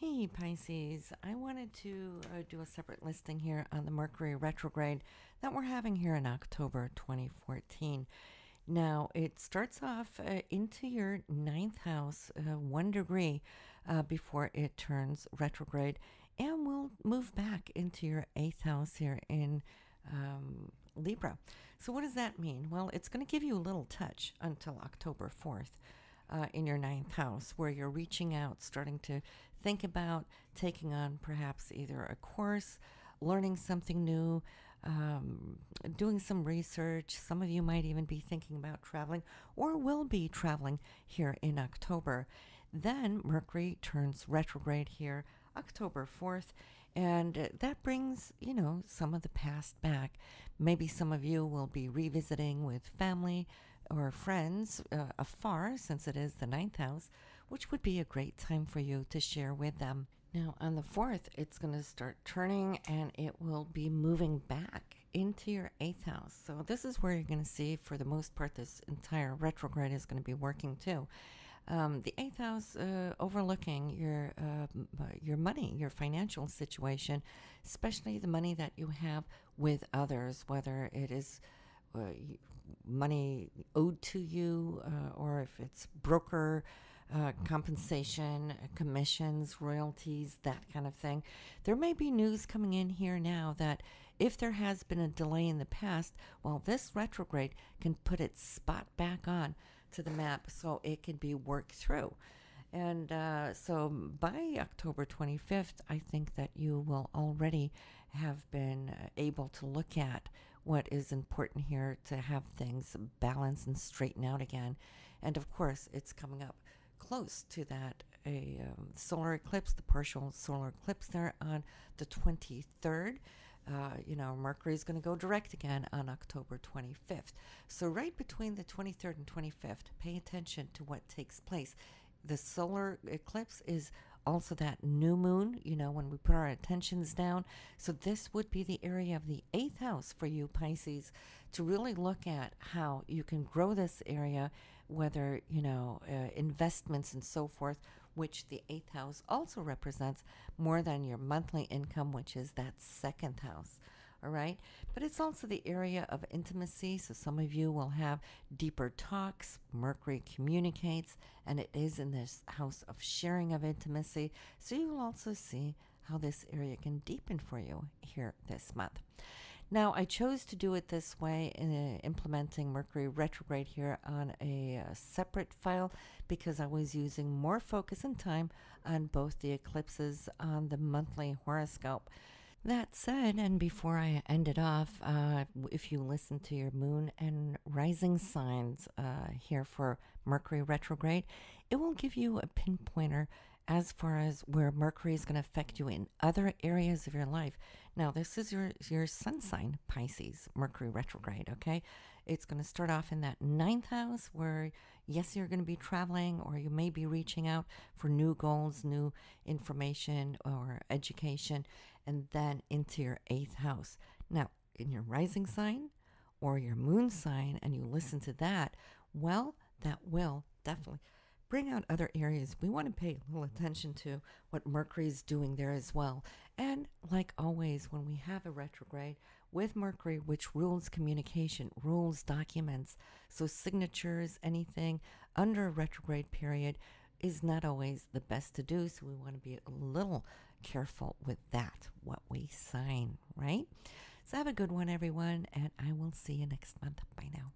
Hey Pisces, I wanted to do a separate listing here on the Mercury Retrograde that we're having here in October 2014. Now, it starts off into your ninth house, 1 degree before it turns retrograde, and will move back into your eighth house here in Libra. So, what does that mean? Well, it's going to give you a little touch until October 4th. In your ninth house, where you're reaching out, starting to think about taking on perhaps either a course, learning something new, doing some research. Some of you might even be thinking about traveling or will be traveling here in October. Then Mercury turns retrograde here October 4th, and that brings, some of the past back. Maybe some of you will be revisiting with family or friends afar, since it is the ninth house, which would be a great time for you to share with them. Now, on the 4th, it's going to start turning and it will be moving back into your eighth house. So this is where you're going to see, for the most part, this entire retrograde is going to be working too. The eighth house overlooking your money, your financial situation, especially the money that you have with others, whether it is money owed to you or if it's broker compensation, commissions, royalties, that kind of thing. There may be news coming in here now that if there has been a delay in the past, well, this retrograde can put its spot back on to the map so it can be worked through. And so by October 25th, I think that you will already have been able to look at what is important here to have things balance and straighten out again. And of course, it's coming up close to that solar eclipse, the partial solar eclipse there on the 23rd. Mercury is going to go direct again on October 25th. So right between the 23rd and 25th, pay attention to what takes place. The solar eclipse is also that new moon, when we put our attentions down. So this would be the area of the eighth house for you, Pisces, to really look at how you can grow this area, whether, investments and so forth, which the eighth house also represents more than your monthly income, which is that second house. All right. But it's also the area of intimacy. So some of you will have deeper talks. Mercury communicates, and it is in this house of sharing of intimacy. So you will also see how this area can deepen for you here this month. Now, I chose to do it this way, implementing Mercury retrograde here on a separate file, because I was using more focus and time on both the eclipses on the monthly horoscope. That said, and before I end it off, if you listen to your moon and rising signs here for Mercury retrograde, it will give you a pinpointer as far as where Mercury is going to affect you in other areas of your life. Now, this is your sun sign, Pisces, Mercury retrograde, okay? It's going to start off in that ninth house where, yes, you're going to be traveling, or you may be reaching out for new goals, new information, or education, and then into your eighth house. Now, in your rising sign or your moon sign, and you listen to that, well, that will definitely bring out other areas. We want to pay a little attention to what Mercury is doing there as well. And like always, when we have a retrograde with Mercury, which rules communication, rules documents, so signatures, anything under a retrograde period is not always the best to do. So we want to be a little careful with that, what we sign, right? So have a good one, everyone, and I will see you next month. Bye now.